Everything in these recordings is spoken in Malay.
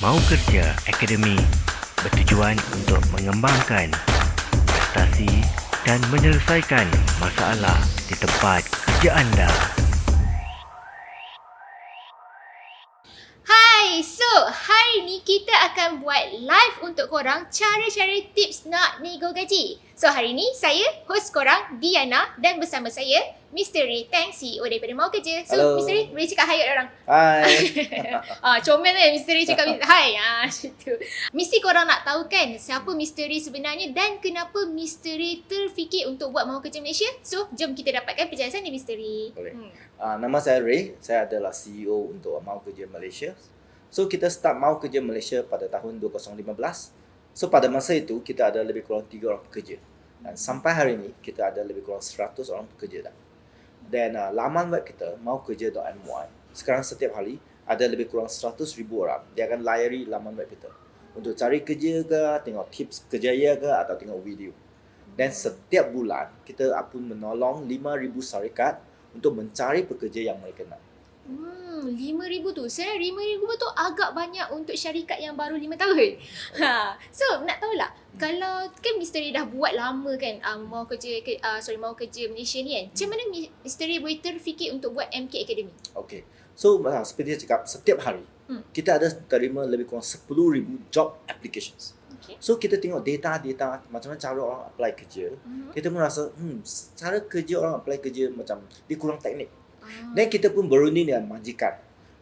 Mau Kerja Akademi bertujuan untuk mengembangkan prestasi dan menyelesaikan masalah di tempat kerja anda. Hai, so hari ni kita akan buat live untuk korang cara-cara tips nak nego gaji. So hari ni saya host korang Diana dan bersama saya Mr. Ray Tang, CEO daripada Mau Kerja. So Hello. Mr. Ray boleh cakap hai kat orang? Hai. Comel kan Mr. Ray cakap hai. Macam tu. Mesti korang nak tahu kan siapa Mr. Ray sebenarnya dan kenapa Mr. Ray terfikir untuk buat Mau Kerja Malaysia. So jom kita dapatkan penjelasan dari Mr. Ray. Boleh. Nama saya Ray. Saya adalah CEO untuk Mau Kerja Malaysia. So kita start Mau Kerja Malaysia pada tahun 2015. So pada masa itu kita ada lebih kurang 3 orang pekerja. Dan sampai hari ini kita ada lebih kurang 100 orang pekerja dah. Dan laman web kita maukerja.my sekarang setiap hari ada lebih kurang 100,000 orang dia akan layari laman web kita untuk cari kerja ke, tengok tips kerjaya ke atau tengok video. Dan setiap bulan kita pun menolong 5,000 syarikat untuk mencari pekerja yang mereka nak. 5,000 tu. Sebenarnya 5,000 tu agak banyak untuk syarikat yang baru 5 tahun. So, nak tahulah. Kalau kan Mr. Ray dah buat lama kan Mau Kerja Malaysia ni kan. Macam mana Mr. Ray boleh terfikir untuk buat MK Academy? Okay. So, seperti saya cakap, setiap hari kita ada terima lebih kurang 10,000 job applications. Okay. So, kita tengok data macam mana cara orang apply kerja. Kita pun rasa, cara kerja orang apply kerja macam dia kurang teknik. Dan kita pun berunding dengan majikan.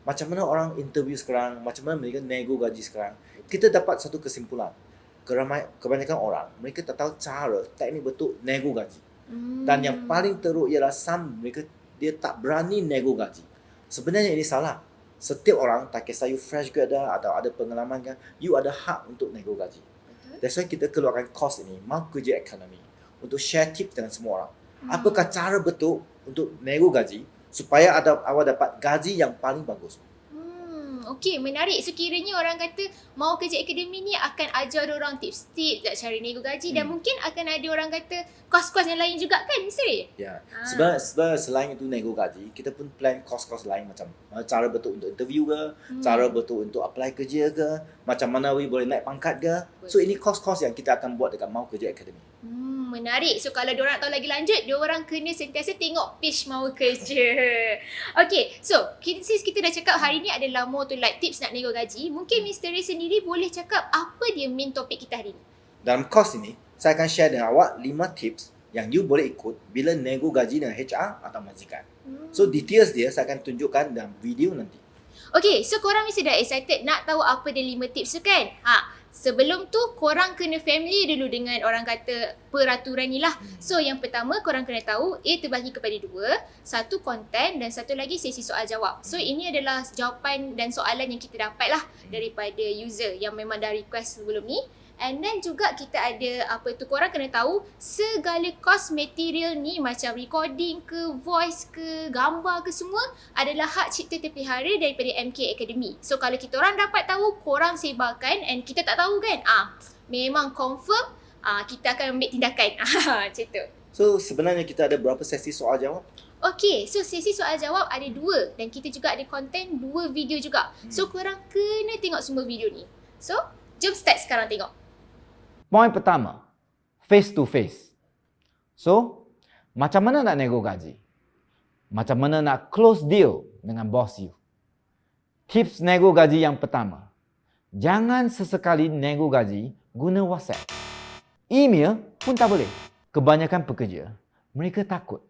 Macam mana orang interview sekarang, macam mana mereka nego gaji sekarang. Kita dapat satu kesimpulan. Kebanyakan orang, mereka tak tahu cara teknik betul nego gaji. Dan yang paling teruk ialah mereka dia tak berani nego gaji. Sebenarnya ini salah. Setiap orang, tak kisah you fresh grad atau ada pengalaman kan, you ada hak untuk nego gaji. That's why kita keluarkan course ini, Mau Kerja Academy, untuk share tips dengan semua orang. Apakah cara betul untuk nego gaji supaya awak dapat gaji yang paling bagus. Okey, menarik. So kiranya orang kata Mau Kerja Akademi ni akan ajar orang tips-tips cara nego gaji dan mungkin akan ada orang kata kos-kos yang lain juga kan, Mr. Ray? Ya. Sebenarnya selain itu nego gaji, kita pun plan kos-kos lain macam cara betul untuk interview ke, cara betul untuk apply kerja ke, macam mana we boleh naik pangkat ke. So ini kos-kos yang kita akan buat dekat Mau Kerja Academy. Menarik. So kalau diorang nak tahu lagi lanjut, diorang kena sentiasa tengok page Mau Kerja. Okay, so since kita dah cakap hari ni adalah more to like tips nak nego gaji, mungkin Mr. Ray sendiri boleh cakap apa dia main topik kita hari ni? Dalam kos ini, saya akan share dengan awak 5 tips yang you boleh ikut bila nego gaji dengan HR atau majikan. So details dia saya akan tunjukkan dalam video nanti. Okay, so korang mesti dah excited nak tahu apa dia 5 tips tu kan? Sebelum tu korang kena familiar dulu dengan orang kata peraturan ni lah. So yang pertama korang kena tahu terbagi kepada 2. Satu konten dan satu lagi sesi soal jawab. So ini adalah jawapan dan soalan yang kita dapat lah daripada user yang memang dah request sebelum ni. And then juga kita ada korang kena tahu segala kos material ni macam recording ke, voice ke, gambar ke semua adalah hak cipta terpelihara daripada MK Academy. So kalau kita orang dapat tahu, korang sebarkan and kita tak tahu kan, memang confirm kita akan ambil tindakan. Macam tu. So sebenarnya kita ada berapa sesi soal jawab? Okay, so sesi soal jawab ada 2 dan kita juga ada konten 2 video juga. So korang kena tengok semua video ni. So jom start sekarang tengok. Poin pertama, face to face. So, macam mana nak nego gaji? Macam mana nak close deal dengan bos you? Tips nego gaji yang pertama, jangan sesekali nego gaji guna WhatsApp. Email pun tak boleh. Kebanyakan pekerja, mereka takut.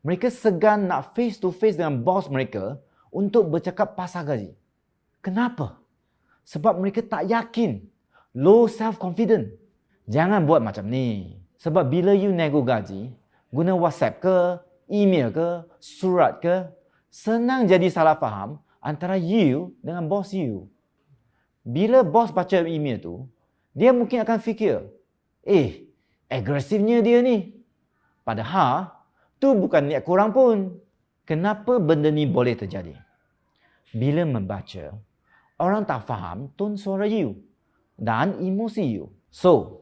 Mereka segan nak face to face dengan bos mereka untuk bercakap pasal gaji. Kenapa? Sebab mereka tak yakin. Low self-confidence. Jangan buat macam ni. Sebab bila you nego gaji, guna WhatsApp ke, email ke, surat ke, senang jadi salah faham antara you dengan bos you. Bila bos baca email tu, dia mungkin akan fikir, agresifnya dia ni. Padahal, tu bukan niat korang pun. Kenapa benda ni boleh terjadi? Bila membaca, orang tak faham tone suara you dan emosi you. So,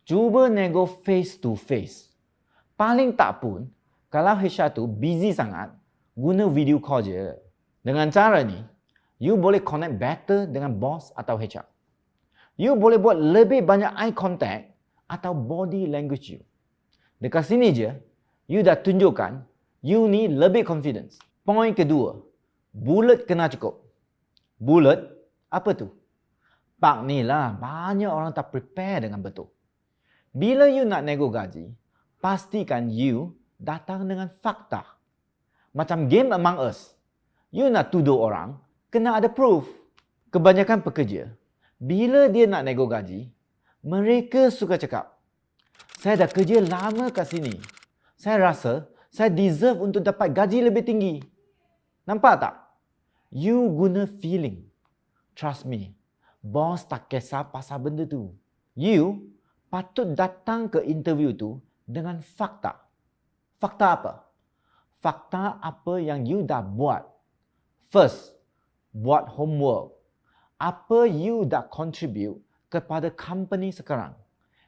cuba nego face to face. Paling tak pun, kalau HR tu busy sangat, guna video call je. Dengan cara ni, You boleh connect better dengan boss atau HR. You boleh buat lebih banyak eye contact atau body language you. Dekat sini je, you dah tunjukkan you ni lebih confidence. Point kedua, bullet kena cukup. Bullet, apa tu? Pak ni lah, banyak orang tak prepare dengan betul. Bila you nak nego gaji, pastikan you datang dengan fakta. Macam game Among Us. You nak tuduh orang, kena ada proof. Kebanyakan pekerja, bila dia nak nego gaji, mereka suka cakap, saya dah kerja lama kat sini. Saya rasa saya deserve untuk dapat gaji lebih tinggi. Nampak tak? You guna feeling. Trust me, bos tak kisah pasal benda tu. You patut datang ke interview tu dengan fakta. Fakta apa? Fakta apa yang you dah buat. First, buat homework. Apa you dah contribute kepada company sekarang.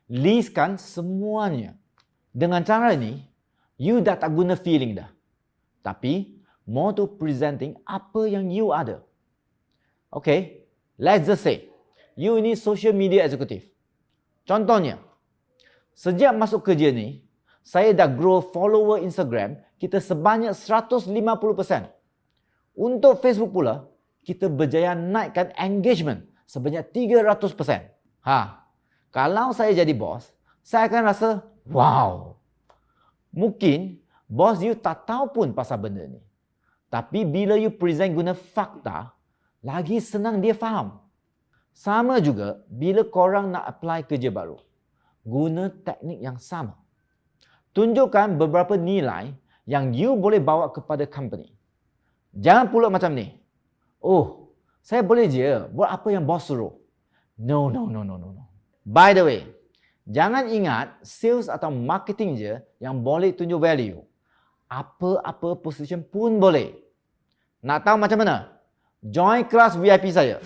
Listkan semuanya. Dengan cara ni, you dah tak guna feeling dah. Tapi, more to presenting apa yang you ada. Okay, let's just say, you ini social media executive. Contohnya, sejak masuk kerja ni, saya dah grow follower Instagram kita sebanyak 150%. Untuk Facebook pula, kita berjaya naikkan engagement sebanyak 300%. Kalau saya jadi bos, saya akan rasa, wow. Mungkin bos you tak tahu pun pasal benda ni. Tapi bila you present guna fakta, lagi senang dia faham. Sama juga bila korang nak apply kerja baru. Guna teknik yang sama. Tunjukkan beberapa nilai yang you boleh bawa kepada company. Jangan pula macam ni. Oh, saya boleh je buat apa yang bos suruh. No. By the way, jangan ingat sales atau marketing je yang boleh tunjuk value. Apa-apa position pun boleh. Nak tahu macam mana? Join kelas VIP saya.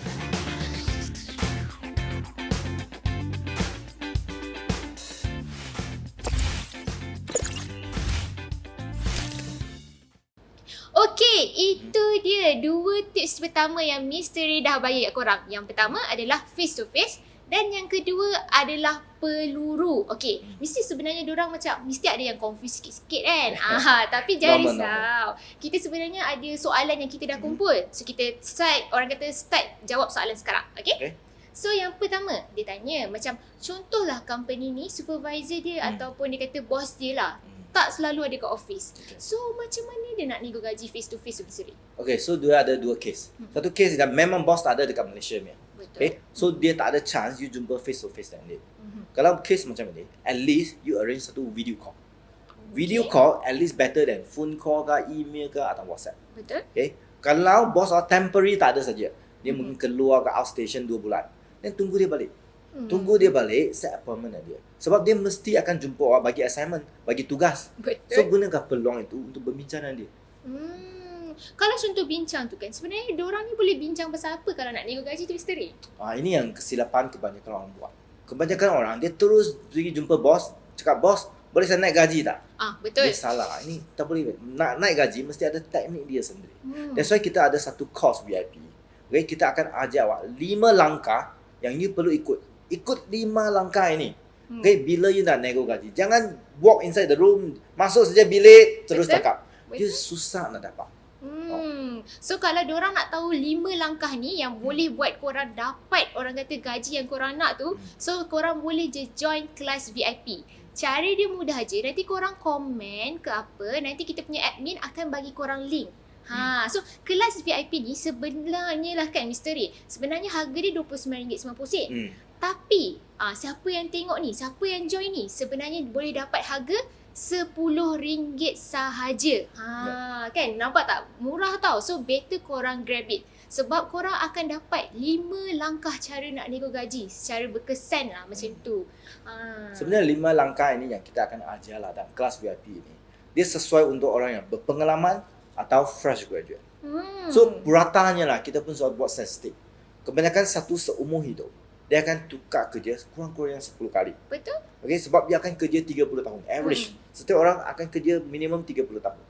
Okey, itu dia 2 tips pertama yang misteri dah bagi kat korang. Yang pertama adalah face to face dan yang kedua adalah peluru. Okey, mesti sebenarnya diorang macam mesti ada yang confuse sikit-sikit kan. Tapi jangan risau. Kita sebenarnya ada soalan yang kita dah kumpul. So kita start jawab soalan sekarang. Okey? So yang pertama dia tanya macam contohlah company ni supervisor dia ataupun dia kata bos dia lah tak selalu ada kat office. So macam mana dia nak nego gaji face to face tu sendiri? Okay, so dia ada 2 case. Satu case yang memang bos tak ada dekat Malaysia ni. Betul. Okay, so dia tak ada chance you jumpa face to face dengan dia. Kalau case macam ni, at least you arrange satu video call. Video call at least better than phone call ke, email ke atau WhatsApp. Betul. Okay, kalau bos temporary tak ada saja, dia mungkin keluar ke outstation 2 bulan. Dan tunggu dia balik. Tunggu dia balik, set appointment dia. Sebab dia mesti akan jumpa orang bagi assignment, bagi tugas. Betul. So gunakan peluang itu untuk berbincang dengan dia. Kalau contoh bincang tu kan, sebenarnya diorang ni boleh bincang pasal apa kalau nak nego gaji tu misteri? Ini yang kesilapan kebanyakan orang buat. Kebanyakan orang dia terus pergi jumpa bos, cakap bos, boleh saya naik gaji tak? Betul. Dia salah. Ini tak boleh. Nak naik gaji mesti ada teknik dia sendiri. That's why kita ada satu course VIP. Okay, kita akan ajar awak 5 langkah yang you perlu ikut. Ikut 5 langkah ini. Okay, bila you nak nego gaji, jangan walk inside the room, masuk saja bilik terus cakap. Dia susah nak dapat. So kalau diorang nak tahu 5 langkah ni yang boleh buat korang dapat orang kata gaji yang korang nak tu, so korang boleh je join kelas VIP. Cara dia mudah je, nanti korang komen ke apa, nanti kita punya admin akan bagi korang link. So kelas VIP ni sebenarnya lah kan misteri. Sebenarnya harga dia RM29.90. Tapi siapa yang tengok ni, siapa yang join ni, sebenarnya boleh dapat harga RM10 sahaja. Kan nampak tak? Murah tau. So better korang grab it. Sebab korang akan dapat 5 langkah cara nak nego gaji secara berkesan lah macam tu. Sebenarnya 5 langkah ini yang kita akan ajar lah dalam kelas VIP ini. Dia sesuai untuk orang yang berpengalaman atau fresh graduate. So puratanya lah kita pun buat statistik. Kebanyakan satu seumur hidup dia akan tukar kerja kurang-kurang 10 kali. Betul? Okay, sebab dia akan kerja 30 tahun average. Setiap orang akan kerja minimum 30 tahun.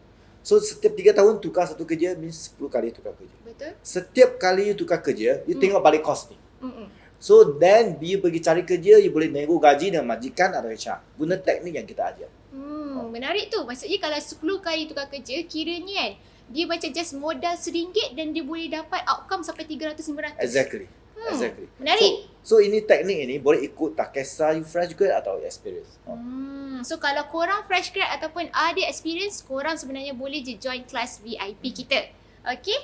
So setiap 3 tahun tukar satu kerja means 10 kali tukar kerja. Betul? Setiap kali you tukar kerja, you tengok balik kos ni. Mm-mm. So then you pergi cari kerja, you boleh nego gaji dengan majikan atau HR. Guna teknik yang kita ajar. Menarik tu. Maksudnya kalau 10 kali tukar kerja, kiranya kan dia macam just modal RM1 dan dia boleh dapat outcome sampai 300-500. Exactly. Exactly. Menarik. So ini teknik ini boleh ikut tak kisah you fresh grad atau experience. So kalau korang fresh grad ataupun ada experience, korang sebenarnya boleh je join kelas VIP kita. Okay?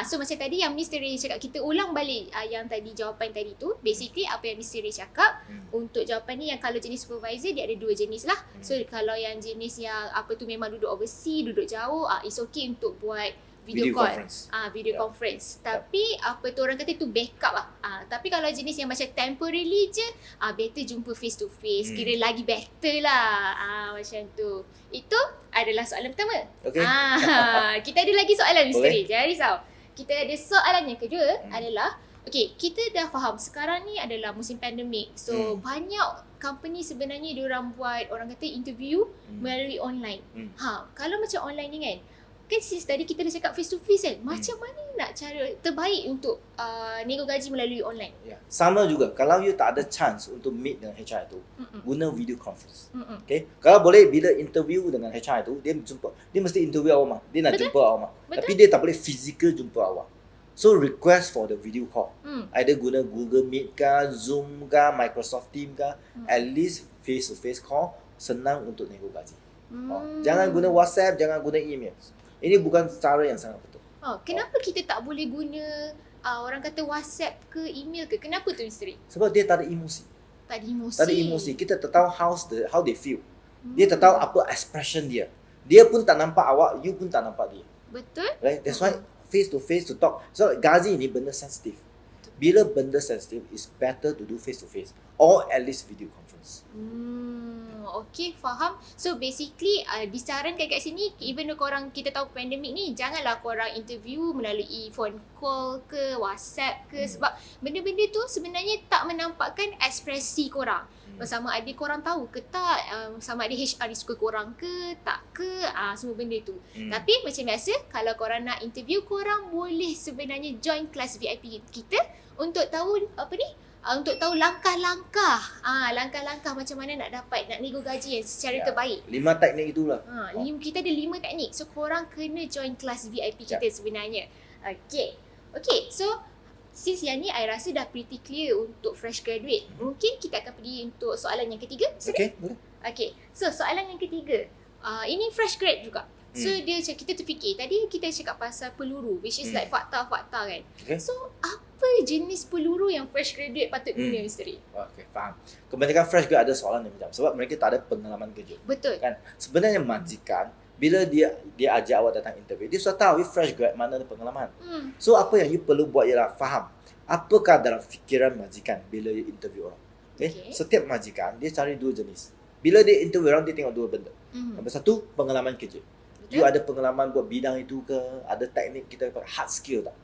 So macam tadi yang Mr. Ray cakap, kita ulang balik yang tadi jawapan tadi tu. Basically apa yang Mr. Ray cakap, untuk jawapan ni yang kalau jenis supervisor dia ada 2 jenis lah. So kalau yang jenis yang apa tu memang duduk overseas, duduk jauh, it's okay untuk buat video call. Conference. Video conference. Tapi apa tu orang kata tu backup lah. Tapi kalau jenis yang macam temporarily je, better jumpa face to face. Kira lagi better lah. Macam tu. Itu adalah soalan pertama. Okay. Kita ada lagi soalan Mr. Boleh. Ray. Jangan risau. Kita ada soalan yang kedua adalah, okay, kita dah faham sekarang ni adalah musim pandemik. So banyak company sebenarnya diorang buat orang kata interview melalui online. Kalau macam online ni kan since tadi kita dah cakap face to face kan, macam mana nak cara terbaik untuk nego gaji melalui online? Ya, sama juga. Kalau you tak ada chance untuk meet dengan HR tu, guna video conference. Okay? Kalau boleh bila interview dengan HR tu, dia mesti interview awak mah. Dia nak jumpa awak mah. Tapi dia tak boleh physical jumpa awak. So request for the video call. Either guna Google Meet kah, Zoom kah, Microsoft Teams kah, at least face to face call, senang untuk nego gaji. Jangan guna WhatsApp, jangan guna email. Ini bukan cara yang sangat betul. Kenapa kita tak boleh guna orang kata WhatsApp ke email ke? Kenapa tu Mr. Ray? Sebab dia tak ada emosi. Tak ada emosi. Tak ada emosi. Kita tak tahu how they feel. Dia tak tahu apa expression dia. Dia pun tak nampak awak, you pun tak nampak dia. Betul? Right? That's why face to face to talk. So gaji ni benda sensitif. Bila benda sensitif, it's better to do face to face or at least video conference. Okay, faham. So basically disarankan kat sini, even though korang, kita tahu pandemik ni, janganlah korang interview melalui phone call ke WhatsApp ke, sebab benda-benda tu sebenarnya tak menampakkan ekspresi korang. Sama ada korang tahu ke tak, sama ada HR suka korang ke tak ke, semua benda tu. Tapi macam biasa, kalau korang nak interview, korang boleh sebenarnya join kelas VIP kita untuk tahu apa ni, untuk tahu langkah-langkah macam mana nak nego gaji yang secara terbaik. 5 teknik itulah. Kita ada 5 teknik. So korang kena join kelas VIP kita sebenarnya. Okay, so since yang ni I rasa dah pretty clear untuk fresh graduate. Mungkin kita akan pergi untuk soalan yang ketiga. Okay, boleh. Okay, so soalan yang ketiga, ini fresh grad juga. So kita terfikir, tadi kita cakap pasal peluru, which is like fakta-fakta kan. So apa jenis peluru yang fresh graduate patut guna Mr. Ray? Okay, faham. Kebanyakan fresh grad ada soalan yang macam, sebab mereka tak ada pengalaman kerja. Betul. Kan? Sebenarnya majikan, bila dia ajak awak datang interview, dia sudah tahu you fresh grad mana ada pengalaman. So apa yang you perlu buat ialah faham apakah dalam fikiran majikan bila you interview orang. Okay? Setiap majikan dia cari 2 jenis. Bila dia interview orang, dia tengok 2 benda. Nombor 1, pengalaman kerja. You ada pengalaman buat bidang itu ke, ada teknik kita hard skill tak?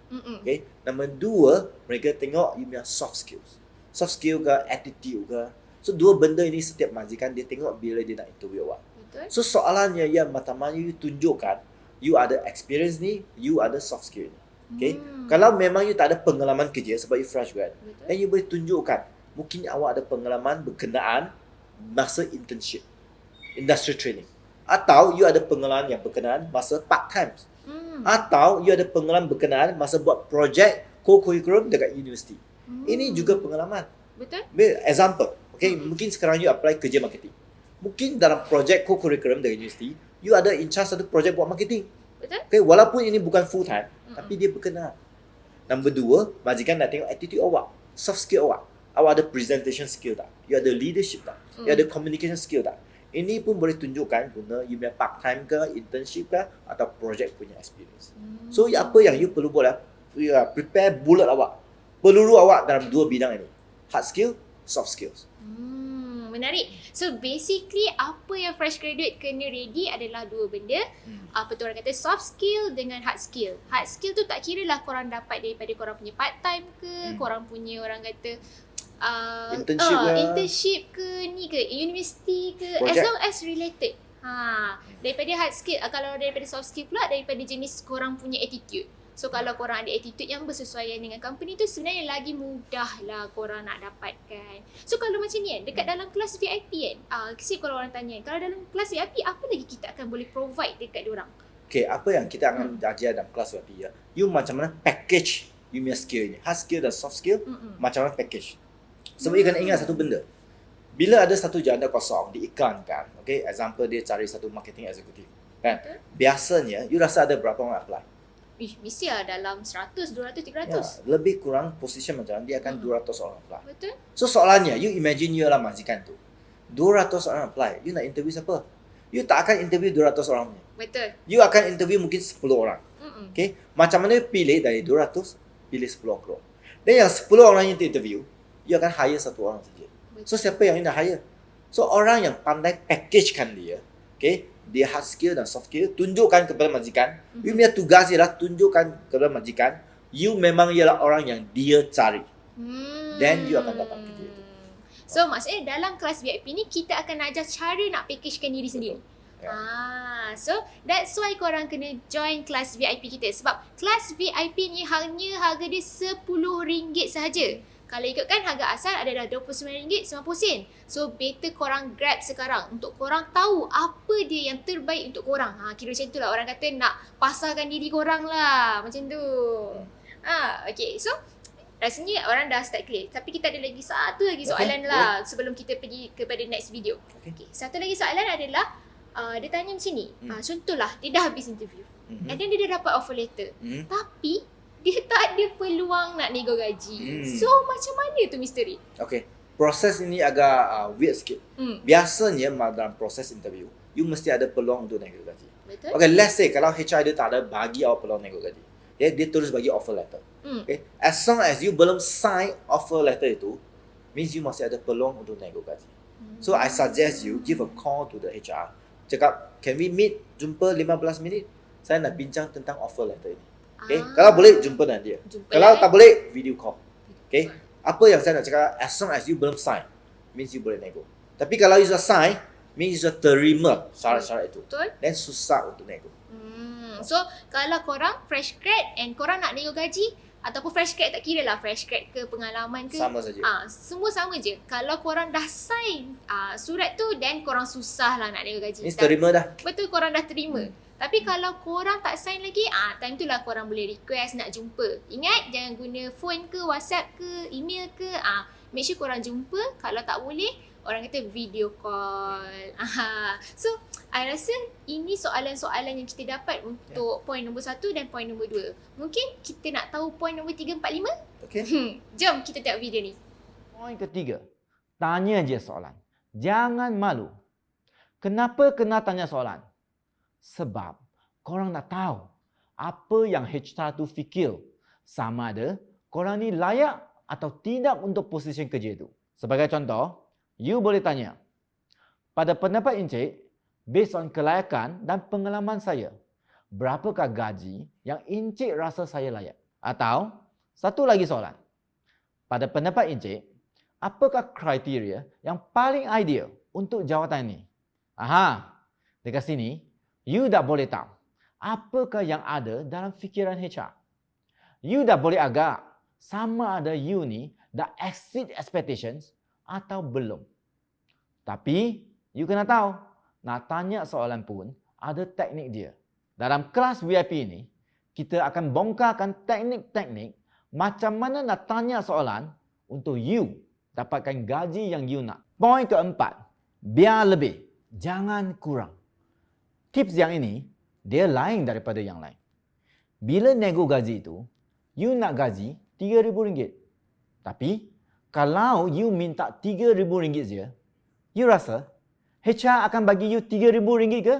Okay? Nombor 2, mereka tengok you punya soft skills. Soft skill ke, attitude ke. So 2 benda ini setiap majikan dia tengok bila dia nak interview awak. So soalannya yang pertama, you tunjukkan you ada experience ni, you ada soft skill ni. Okay? Kalau memang you tak ada pengalaman kerja sebab you fresh grad, then you boleh tunjukkan mungkin awak ada pengalaman berkenaan masa internship, industry training. Atau you ada pengalaman yang berkenaan masa part time. Atau you ada pengalaman berkenaan masa buat projek co-curriculum dekat universiti. Ini juga pengalaman. Betul? Example, okay, mungkin sekarang you apply kerja marketing. Mungkin dalam projek co-curriculum dekat universiti, you ada in charge satu projek buat marketing. Betul? Okay, walaupun ini bukan full time, tapi dia berkenaan. Nombor 2, majikan nak tengok attitude awak, soft skill awak. Awak ada presentation skill tak? You ada leadership tak? You ada communication skill tak? Ini pun boleh tunjukkan guna you punya part time ke, internship ke, atau project punya experience. So apa yang you perlu buat lah, you prepare bullet awak, peluru awak dalam 2 bidang ini, hard skill, soft skills. Menarik. So basically apa yang fresh graduate kena ready adalah 2 benda. Apa tu orang kata, soft skill dengan hard skill. Hard skill tu tak kira lah korang dapat daripada korang punya part time ke, korang punya orang kata internship ke ni ke, universiti ke, project. As long as related. Daripada hard skill, kalau daripada soft skill pula daripada jenis korang punya attitude. So kalau korang ada attitude yang bersesuaian dengan company tu, sebenarnya lagi mudah lah korang nak dapatkan. So kalau macam ni kan, dekat dalam kelas VIP kan, kasi kalau orang tanya, kalau dalam kelas VIP apa lagi kita akan boleh provide dekat diorang? Okay, apa yang kita akan ajar dalam kelas VIP ya? You macam mana package you punya skill ni. Hard skill dan soft skill, macam mana package. Sebab you kena ingat satu benda. Bila ada satu janda kosong diiklankan, okay, example dia cari satu marketing executive, kan? Biasanya, you rasa ada berapa orang apply? Mesti lah dalam 100, 200, 300. Ya, lebih kurang position macam dia akan 200 orang apply. Betul? So soalannya, you imagine you lah majikan tu. 200 orang apply, you nak interview siapa? You tak akan interview 200 orang ni. Betul. You akan interview mungkin 10 orang. Okay? Macam mana you pilih dari 200, pilih 10 orang. Dan yang 10 orang yang interview, you akan hire satu orang saja. So siapa yang you nak hire? So orang yang pandai packagekan dia, okay, dia hard skill dan soft skill, tunjukkan kepada majikan. You punya tugas ialah tunjukkan kepada majikan, you memang ialah orang yang dia cari. Then you akan dapat kerja itu. So maksudnya dalam kelas VIP ni kita akan ajar cara nak packagekan diri sendiri. So that's why korang kena join kelas VIP kita. Sebab kelas VIP ni hanya harga dia RM10 sahaja. Kalau ikutkan harga asal adalah RM29.90. So better korang grab sekarang untuk korang tahu apa dia yang terbaik untuk korang. Kira macam tu lah, orang kata nak pasarkan diri korang lah. Macam tu. Okay, so rasanya orang dah start clear. Tapi kita ada lagi satu lagi soalan lah sebelum kita pergi kepada next video. Okay, satu lagi soalan adalah dia tanya macam ni. Contohlah dia dah habis interview. And then dia dah dapat offer letter. Tapi dia tak ada peluang nak nego gaji. So macam mana tu misteri? Okay, proses ini agak weird sikit. Biasanya dalam proses interview, you mesti ada peluang untuk nego gaji. Betul? Okay, let's say kalau HR dia tak ada bagi awak peluang nego gaji. Okay, dia terus bagi offer letter. Okay, as long as you belum sign offer letter itu, means you masih ada peluang untuk nego gaji. So I suggest you give a call to the HR. Cakap, can we meet, jumpa 15 minit? Saya nak bincang tentang offer letter ini. Okay, kalau boleh jumpa dengan dia. Kalau tak boleh, video call. Okay, apa yang saya nak cakap, as long as you belum sign, means you boleh nego. Tapi kalau you sudah sign, means you sudah terima syarat-syarat itu. Betul. Then susah untuk nego. So kalau korang fresh grad and korang nak nego gaji, ataupun fresh grad tak kira lah, fresh grad ke pengalaman ke, Sama saja. semua sama je. Kalau korang dah sign surat tu, then korang susah lah nak nego gaji. Means terima dah. Betul, korang dah terima. Tapi kalau korang tak sign lagi, time tu lah korang boleh request nak jumpa. Ingat, jangan guna phone ke, WhatsApp ke, email ke. Make sure korang jumpa. Kalau tak boleh, orang kata video call. So, I rasa ini soalan-soalan yang kita dapat untuk point nombor 1 dan point nombor 2. Mungkin kita nak tahu point nombor 3, 4, 5? Okay. Jom kita tengok video ni. Poin ketiga, tanya je soalan. Jangan malu. Kenapa kena tanya soalan? Sebab korang nak tahu apa yang HR tu fikir. Sama ada korang ni layak atau tidak untuk posisi kerja itu. Sebagai contoh, you boleh tanya, pada pendapat Encik, based on kelayakan dan pengalaman saya, berapakah gaji yang Encik rasa saya layak? Atau, satu lagi soalan, pada pendapat Encik, apakah kriteria yang paling ideal untuk jawatan ini? Dekat sini, you dah boleh tahu apakah yang ada dalam fikiran HR. You dah boleh agak sama ada you ni dah exceed expectations atau belum. Tapi, you kena tahu, nak tanya soalan pun ada teknik dia. Dalam kelas VIP ini, kita akan bongkarkan teknik-teknik macam mana nak tanya soalan untuk you dapatkan gaji yang you nak. Poin keempat, biar lebih, jangan kurang. Tips yang ini, dia lain daripada yang lain. Bila nego gaji itu, you nak gaji RM3,000. Tapi, kalau you minta RM3,000 je, you rasa HR akan bagi you RM3,000 ke?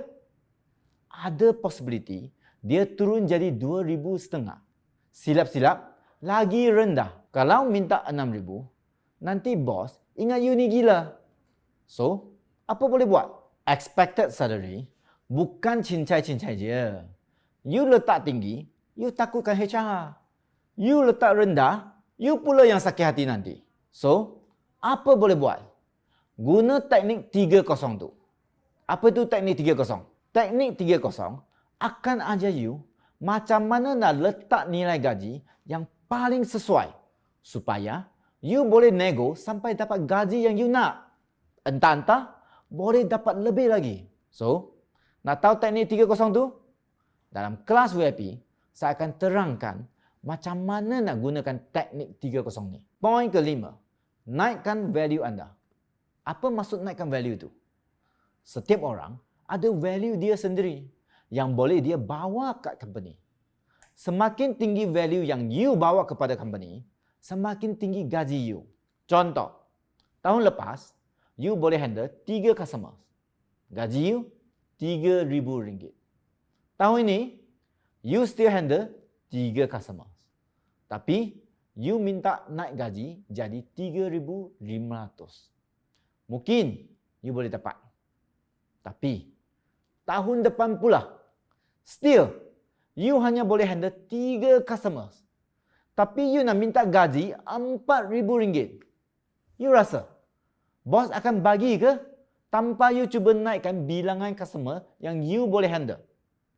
Ada possibility dia turun jadi RM2,500. Silap-silap, lagi rendah. Kalau minta RM6,000, nanti bos ingat you ni gila. So, apa boleh buat? Expected salary bukan cincai-cincai je. You letak tinggi, you takutkan HR. You letak rendah, you pula yang sakit hati nanti. So, apa boleh buat? Guna teknik 3-0 tu. Apa tu teknik 3-0? Teknik 3-0 akan ajar you macam mana nak letak nilai gaji yang paling sesuai supaya you boleh nego sampai dapat gaji yang you nak. Entah-entah boleh dapat lebih lagi. So, nak tahu teknik 3-0 tu? Dalam kelas VIP, saya akan terangkan macam mana nak gunakan teknik 3-0 ni. Poin kelima, naikkan value anda. Apa maksud naikkan value tu? Setiap orang ada value dia sendiri yang boleh dia bawa kat company. Semakin tinggi value yang you bawa kepada company, semakin tinggi gaji you. Contoh, tahun lepas, you boleh handle 3 customers. Gaji you RM3,000. Tahun ini, you still handle 3 customers. Tapi, you minta naik gaji jadi RM3,500. Mungkin you boleh dapat. Tapi, tahun depan pula, still, you hanya boleh handle 3 customers. Tapi you nak minta gaji RM4,000. You rasa, bos akan bagi ke tanpa you cuba naikkan bilangan customer yang you boleh handle?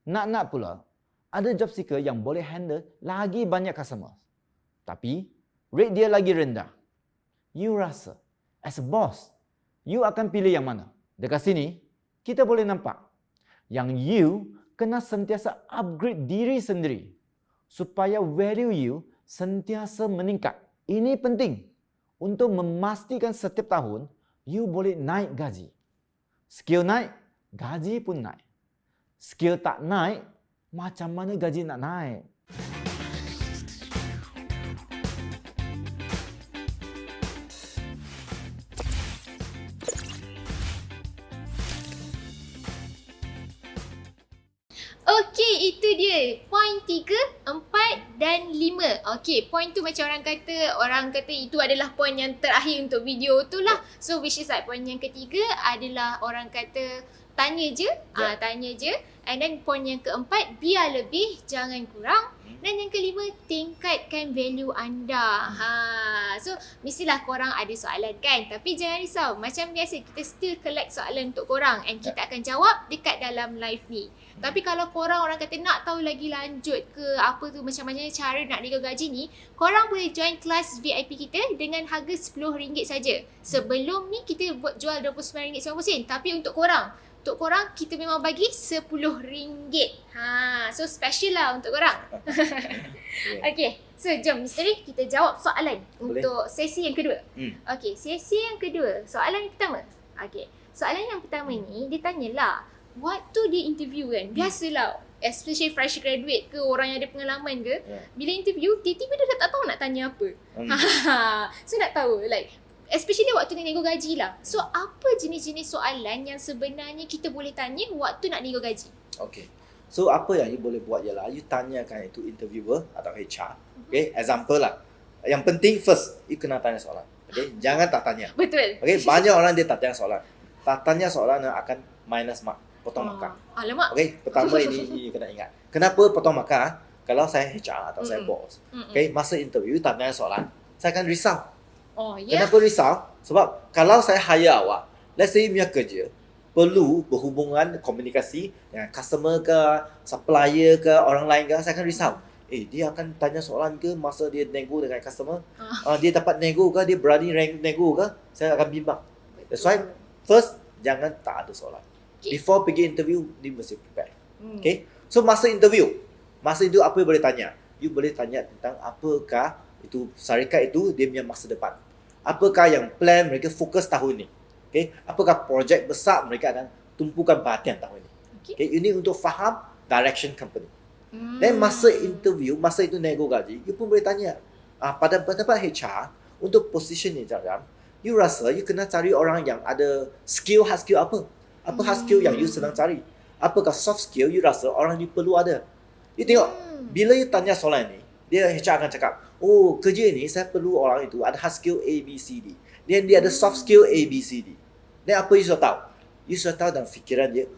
Nak-nak pula, ada job seeker yang boleh handle lagi banyak customer. Tapi, rate dia lagi rendah. You rasa, as a boss, you akan pilih yang mana? Dekat sini, kita boleh nampak yang you kena sentiasa upgrade diri sendiri supaya value you sentiasa meningkat. Ini penting untuk memastikan setiap tahun you boleh naik gaji. Skill naik, gaji pun naik. Skill tak naik, macam mana gaji nak naik? Okey, itu dia. Poin 3, 4 dan 5. Okey, poin tu macam orang kata itu adalah poin yang terakhir untuk video tu lah. So which is like poin yang ketiga adalah orang kata tanya je. Tanya je. And then poin yang keempat, biar lebih, jangan kurang. Dan yang kelima, tingkatkan value anda. So, mestilah korang ada soalan kan? Tapi jangan risau. Macam biasa, kita still collect soalan untuk korang. And kita akan jawab dekat dalam live ni. Tapi kalau korang orang kata nak tahu lagi lanjut ke apa tu, macam mana cara nak nego gaji ni, korang boleh join kelas VIP kita dengan harga RM10 saja. Sebelum ni, kita buat jual RM29.90. Tapi untuk korang kita memang bagi RM10. So special lah untuk korang. Okay, so jom misteri kita jawab soalan. Boleh. Untuk sesi yang kedua. Okay, sesi yang kedua, soalan yang pertama. Okay, soalan yang pertama ni dia tanyalah, waktu dia interview kan, biasalah especially fresh graduate ke orang yang ada pengalaman ke, bila interview tiba-tiba dia dah tak tahu nak tanya apa. So nak tahu like especially waktu nak nego gaji lah. So, apa jenis-jenis soalan yang sebenarnya kita boleh tanya waktu nak nego gaji? Okay. So, apa yang you boleh buat ialah, you tanyakan itu interviewer atau HR. Okay, example lah. Yang penting first, you kena tanya soalan. Okay, jangan tak tanya. Betul. Okay, banyak orang dia tak tanya soalan. Tak tanya soalan akan minus mark, potong markah. Alamak. Okay, pertama ini you kena ingat. Kenapa potong markah? Kalau saya HR atau saya boss. Okay, masa interview tak tanya soalan, saya akan risau. Kenapa risau? Sebab kalau saya hire awak, let's say punya kerja perlu berhubungan komunikasi dengan customer ke, supplier ke, orang lain ke, saya akan risau. Dia akan tanya soalan ke masa dia nego dengan customer? Dia dapat nego ke? Dia berani nego ke? Saya akan bimbang. That's why first, jangan tak ada soalan. Before pergi interview, dia mesti prepare. Okay? So masa interview apa yang boleh tanya? You boleh tanya tentang apakah itu syarikat itu dia punya masa depan. Apakah yang plan mereka fokus tahun ni? Okay? Apakah projek besar mereka akan tumpukan perhatian tahun ni? Okay? Ini untuk faham direction company. Dan masa interview, masa itu nego gaji, you pun boleh tanya. Pada pendapat HR, untuk position ni macam, you rasa you kena cari orang yang ada hard skill apa? Apa hard skill yang you sedang cari? Apakah soft skill you rasa orang ni perlu ada? You tengok, bila you tanya soalan ni, dia HR akan cakap, kerja ni saya perlu orang itu ada hard skill A, B, C, D. Dan dia ada soft skill A, B, C, D. Dan apa you sudah tahu? You sudah tahu dalam fikiran dia,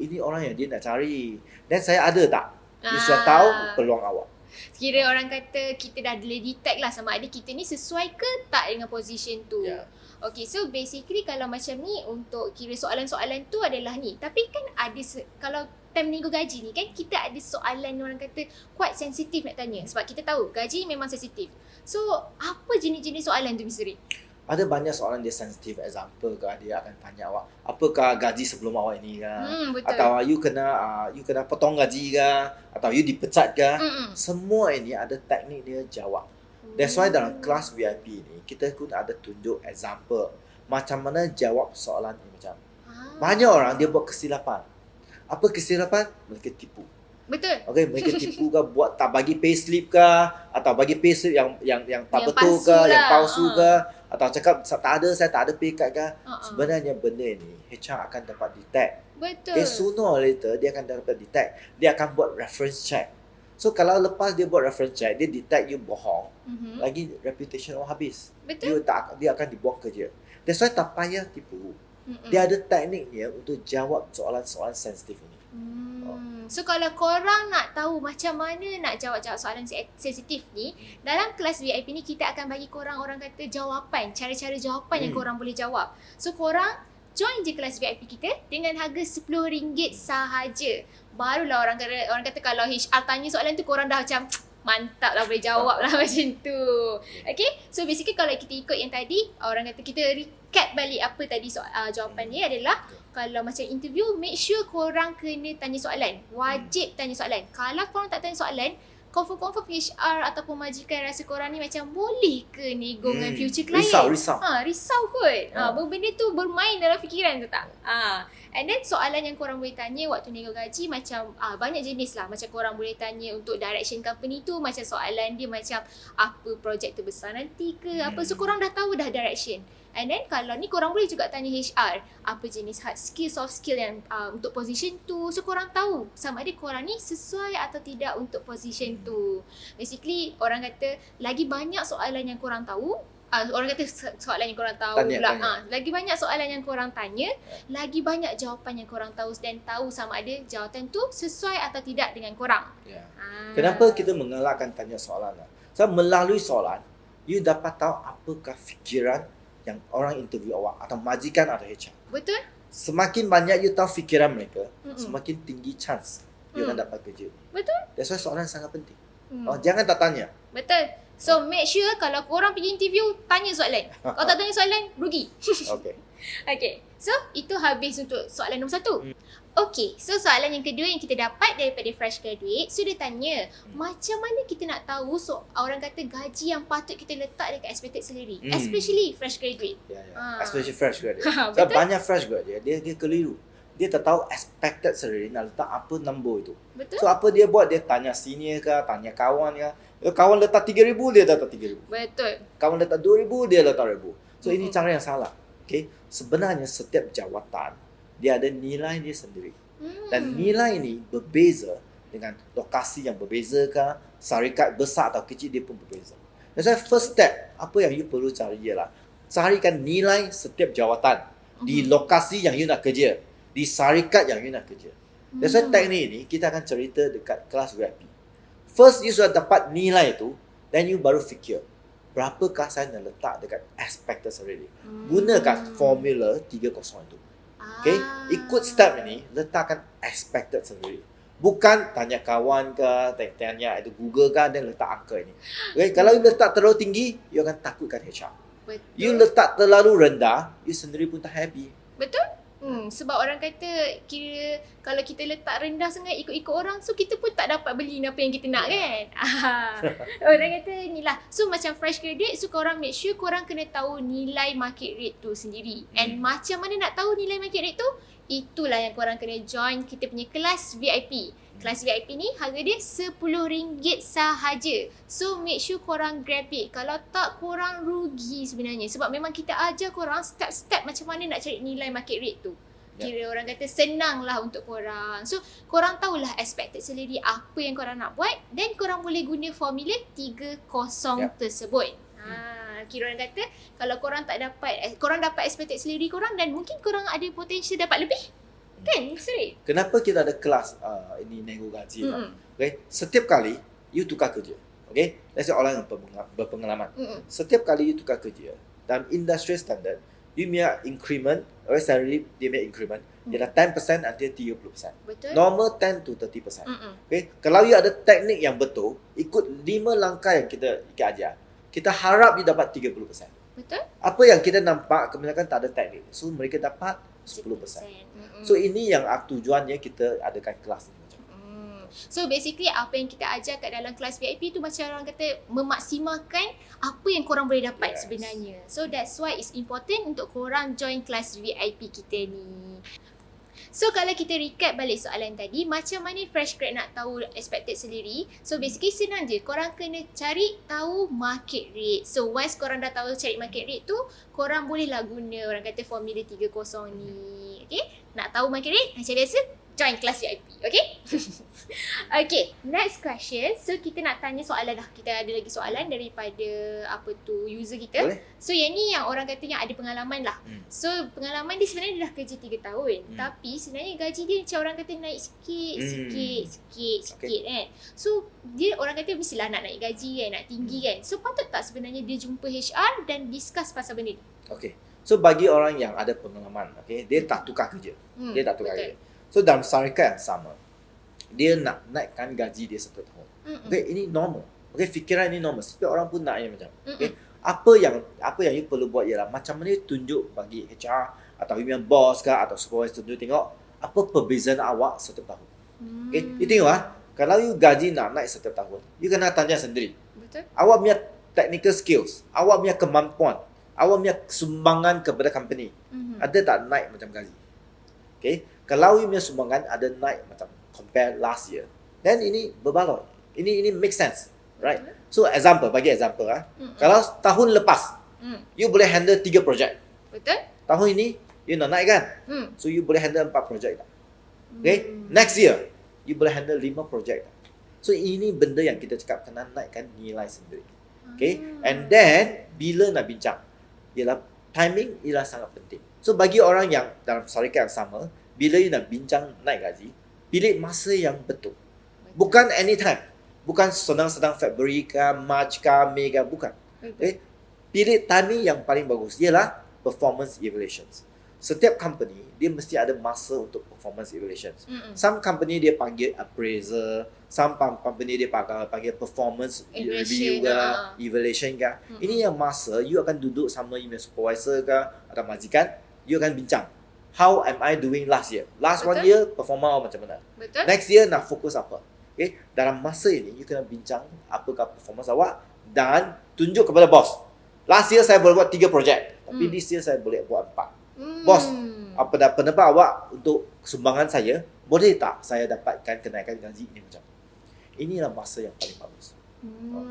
ini orang yang dia nak cari. Dan saya ada tak? You sudah tahu peluang awak. Kira orang kata kita dah boleh detect lah sama ada kita ni sesuai ke tak dengan position tu. Ya. Okay, so basically kalau macam ni untuk kira soalan-soalan tu adalah ni. Tapi kan ada kalau time nego gaji ni kan kita ada soalan orang kata quite sensitif nak tanya. Sebab kita tahu gaji memang sensitif. So apa jenis-jenis soalan tu Mr. Rik? Ada banyak soalan dia sensitif. Example ke dia akan tanya awak, apakah gaji sebelum awak ini ke? Betul. Atau you kena potong gaji ke? Atau you dipecat ke? Semua ini ada teknik dia jawab. That's why dalam kelas VIP ni kita pun ada tunjuk example macam mana jawab soalan ni macam. Banyak orang dia buat kesilapan. Apa kesilapan? Mereka tipu. Betul. Okay, mereka tipu ke, buat tak bagi payslip ke, atau bagi payslip yang tak Yang betul palsu ke, lah. yang palsu ke, atau cakap saya tak ada pay card ke. Sebenarnya benda ni HR akan dapat detect. Betul. Okay, sooner or later dia akan dapat detect. Dia akan buat reference check. So kalau lepas dia buat reference check, dia detect you bohong, lagi reputation awak habis. Betul. Dia akan dibuang kerja. That's why tak payah tipu. Dia ada teknik dia untuk jawab soalan-soalan sensitif ini. So kalau korang nak tahu macam mana nak jawab-jawab soalan sensitif ni, dalam kelas VIP ni kita akan bagi korang orang kata jawapan, cara-cara jawapan yang korang boleh jawab. So korang join je kelas VIP kita dengan harga RM10 sahaja. Barulah orang kata kalau HR tanya soalan tu korang dah macam mantap lah boleh jawab lah macam tu. Okay, so basically kalau kita ikut yang tadi, orang kata kita recap balik apa tadi jawapan dia adalah kalau macam interview, make sure korang kena tanya soalan. Wajib tanya soalan. Kalau korang tak tanya soalan, confirm HR ataupun majikan rasa korang ni macam boleh ke nego dengan future client. Risau. Risau kot. Benda tu bermain dalam fikiran tu tak? And then soalan yang korang boleh tanya waktu nego gaji macam banyak jenis lah. Macam korang boleh tanya untuk direction company tu, macam soalan dia macam apa projek terbesar nanti ke apa. So korang dah tahu dah direction. And then kalau ni korang boleh juga tanya HR apa jenis hard skill, soft skill yang untuk position tu. So korang tahu sama ada korang ni sesuai atau tidak untuk position tu. Basically orang kata lagi banyak soalan yang korang tahu, orang kata soalan yang korang tahu pula. Lagi banyak soalan yang korang tanya, lagi banyak jawapan yang korang tahu dan tahu sama ada jawatan tu sesuai atau tidak dengan korang. Kenapa kita mengelakkan tanya soalan? So melalui soalan, you dapat tahu apakah fikiran yang orang interview awak atau majikan atau HR. Betul? Semakin banyak you tahu fikiran mereka, semakin tinggi chance you akan dapat kerja. Betul? That's why soalan sangat penting. Jangan tak tanya. Betul. So make sure kalau korang pergi interview, tanya soalan. Kalau tak tanya soalan, rugi. Okay. Okay, so itu habis untuk soalan nombor 1. Okay, so soalan yang kedua yang kita dapat daripada fresh graduate, so dia tanya macam mana kita nak tahu orang kata gaji yang patut kita letak dekat expected salary, especially fresh graduate. Especially fresh graduate. So Betul? banyak fresh graduate dia keliru. Dia tak tahu expected salary nak letak apa number itu. Betul? So apa dia buat? Dia tanya senior ke, tanya kawan ke. Kawan letak 3,000, dia letak 3,000. Betul. Kawan letak 2,000, dia letak 1,000. So ini cara yang salah. Okay? Sebenarnya setiap jawatan dia ada nilai dia sendiri. Dan nilai ini berbeza dengan lokasi yang berbeza ke, syarikat besar atau kecil dia pun berbeza. That's why first step, apa yang you perlu cari ialah carikan nilai setiap jawatan di lokasi yang you nak kerja, di syarikat yang you nak kerja. That's why teknik ini kita akan cerita dekat kelas VIP. First you sudah dapat nilai itu, then you baru fikir berapakah saya nak letak dekat expected salary. Gunakan formula 30 itu. Okay, ikut step ini, letakkan expected salary. Bukan tanya kawan ke, tanya itu Google ke, dan letak angka ini. Okay, kalau you letak terlalu tinggi, you akan takutkan HR. Betul. You letak terlalu rendah, you sendiri pun tak happy. Betul? Sebab orang kata kira kalau kita letak rendah sangat ikut-ikut orang, so kita pun tak dapat beli apa yang kita nak kan. Orang kata ni lah. So macam fresh graduate, so korang make sure korang kena tahu nilai market rate tu sendiri. And macam mana nak tahu nilai market rate tu? Itulah yang korang kena join kita punya kelas VIP. Kelas VIP ni harga dia RM10 sahaja. So make sure korang grab it. Kalau tak korang rugi sebenarnya. Sebab memang kita ajar korang step-step macam mana nak cari nilai market rate tu. Kira orang kata senang lah untuk korang. So korang tahulah expected salary apa yang korang nak buat. Then korang boleh guna formula 30 tersebut. Kira orang kata kalau korang tak dapat, korang dapat expected salary korang dan mungkin korang ada potential dapat lebih. Kan? Sorry. Kenapa kita ada kelas ini nego gaji? Okay? Setiap kali you tukar kerja. Okay? Let's say orang yang berpengalaman. Setiap kali you tukar kerja, dalam industri standard, you punya increment, salary dia punya increment, ialah 10% until 30%. Betul. Normal 10 to 30%. Okay? Kalau you ada teknik yang betul, ikut 5 langkah yang kita ajar, kita harap you dapat 30%. Betul. Apa yang kita nampak, kebanyakan tak ada teknik. So, mereka dapat 10%. So, ini yang tujuannya kita adakan kelas ni. So basically apa yang kita ajar kat dalam kelas VIP tu macam orang kata memaksimalkan apa yang korang boleh dapat sebenarnya. So that's why it's important untuk korang join kelas VIP kita ni. So kalau kita recap balik soalan tadi, macam mana fresh grad nak tahu expected salary? So basically senang je, korang kena cari tahu market rate. So once korang dah tahu cari market rate tu, korang bolehlah guna orang kata formula 30 ni. Okay? Nak tahu market rate? Macam biasa, join kelas VIP. Okay? Okay, next question. So kita nak tanya soalan dah. Kita ada lagi soalan daripada user kita. Boleh? So yang ni yang orang kata yang ada pengalaman lah. So pengalaman dia sebenarnya dia dah kerja 3 tahun. Tapi sebenarnya gaji dia macam orang kata naik sikit kan. So dia orang kata mestilah nak naik gaji kan, nak tinggi kan. So patut tak sebenarnya dia jumpa HR dan discuss pasal benda ni? Okay. So bagi orang yang ada pengalaman, okay, dia tak tukar kerja. Dia tak tukar kerja. So dalam syarikat yang sama, dia nak naikkan gaji dia setiap tahun. Okay, ini normal. Okay, fikiran ini normal. Setiap orang pun nak yang macam. Okay, apa yang you perlu buat ialah macam mana you tunjuk bagi HR atau you yang boss ke atau supervisor tunjuk tengok apa perbezaan awak setiap tahun. Okay, you tengok kalau you gaji nak naik setiap tahun, you kena tanya sendiri. Betul. Awak punya technical skills, awak punya kemampuan, awak punya sumbangan kepada company, ada tak naik macam gaji? Okay, kalau you punya sumbangan ada naik macam compare last year, then ini berbaloi. Ini make sense, right? So bagi example kalau tahun lepas you boleh handle 3 projek. Betul. Tahun ini you nak naik kan? So you boleh handle 4 projek tak? Okay? Next year you boleh handle 5 projek tak? So ini benda yang kita cakap kena naikkan nilai sendiri. Okay? And then bila nak bincang, ialah timing ialah sangat penting. So bagi orang yang dalam syarikat yang sama, bila you nak bincang naik gaji, pilih masa yang betul. Bukan anytime. Bukan sedang-sedang Februari ke, March ke, Mei ke, bukan. Okay? Pilih timing yang paling bagus. Ialah performance evaluations. Setiap company, dia mesti ada masa untuk performance evaluations. Some company dia panggil appraiser, some company dia panggil performance review ke, evaluation ke. Ini yang masa, you akan duduk sama you supervisor ke, atau majikan, you akan bincang. How am I doing last year? Last Betul. 1 year, performa awak macam mana? Betul. Next year, nak fokus apa? Okay? Dalam masa ini, you kena bincang apakah performance awak dan tunjuk kepada bos. Last year, saya boleh buat 3 projek. Tapi this year, saya boleh buat 4. Bos, apa dah pendapat awak untuk sumbangan saya? Boleh tak saya dapatkan kenaikan gaji ini macam? Inilah masa yang paling bagus.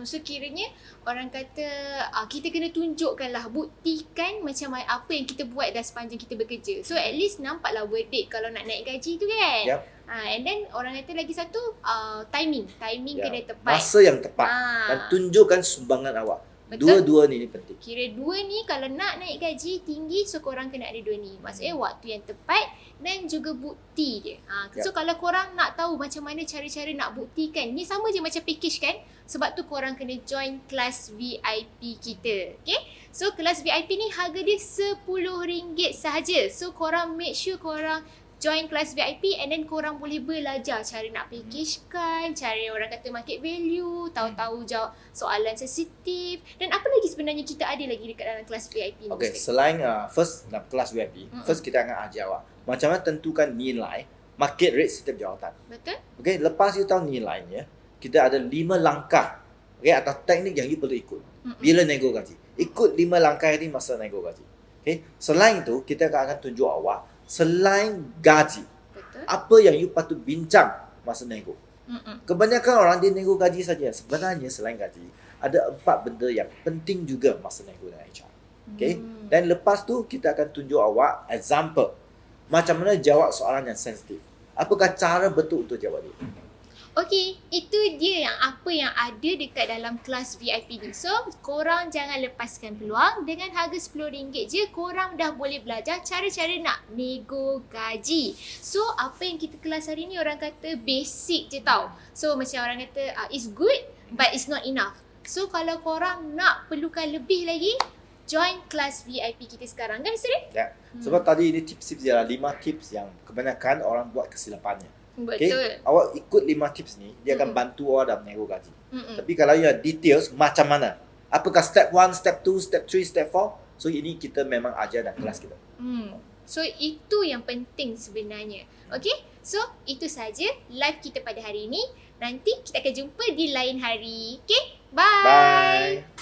So kiranya orang kata kita kena tunjukkanlah, buktikan macam apa yang kita buat dah sepanjang kita bekerja. So at least nampaklah worth it kalau nak naik gaji tu kan. Yep. And then orang kata lagi satu timing kena tepat. Masa yang tepat dan tunjukkan sumbangan awak. Betul. Dua-dua ni penting. Kira 2 ni kalau nak naik gaji tinggi, so korang kena ada 2 ni. Maksudnya waktu yang tepat dan juga bukti dia. So kalau korang nak tahu macam mana cara-cara nak buktikan, ni sama je macam package kan. Sebab tu korang kena join kelas VIP kita. Okay? So kelas VIP ni harga dia RM10 sahaja. So korang make sure korang join kelas VIP and then korang boleh belajar cara nak packagekan, cara orang kata market value, tahu-tahu jawab soalan sensitif dan apa lagi sebenarnya kita ada lagi dekat dalam kelas VIP ni. Okay, selain first dalam kelas VIP, first kita akan ajar awak macam mana tentukan nilai market rate setiap jawatan. Betul? Okay, lepas you tahu nilainya, kita ada 5 langkah atau teknik yang you perlu ikut bila nego gaji. Ikut 5 langkah ini masa nego gaji. Okay, selain itu kita akan tunjuk awak selain gaji, Betul. apa yang you patut bincang masa nego. Kebanyakan orang dia nego gaji saja. Sebenarnya selain gaji, ada 4 benda yang penting juga masa nego dengan HR. Okay? Dan lepas tu kita akan tunjuk awak example macam mana jawab soalan yang sensitif. Apakah cara betul untuk jawab dia? Okay, itu dia apa yang ada dekat dalam kelas VIP ni. So, korang jangan lepaskan peluang. Dengan harga RM10 je, korang dah boleh belajar cara-cara nak nego gaji. So, apa yang kita kelas hari ni orang kata basic je tau. So, macam orang kata it's good but it's not enough. So, kalau korang nak perlukan lebih lagi, join kelas VIP kita sekarang kan, Mr. Rin? Ya. Sebab tadi ini tips-tips dia lah 5 tips yang kebanyakan orang buat kesilapannya. Betul. Awak ikut 5 tips ni, dia akan bantu awak dalam nego gaji. Mm-mm. Tapi kalau yang details macam mana? Apakah step 1, step 2, step 3, step 4? So ini kita memang ajar dalam kelas kita. So itu yang penting sebenarnya. Okay, so itu saja live kita pada hari ini. Nanti kita akan jumpa di lain hari. Okay, bye. Bye.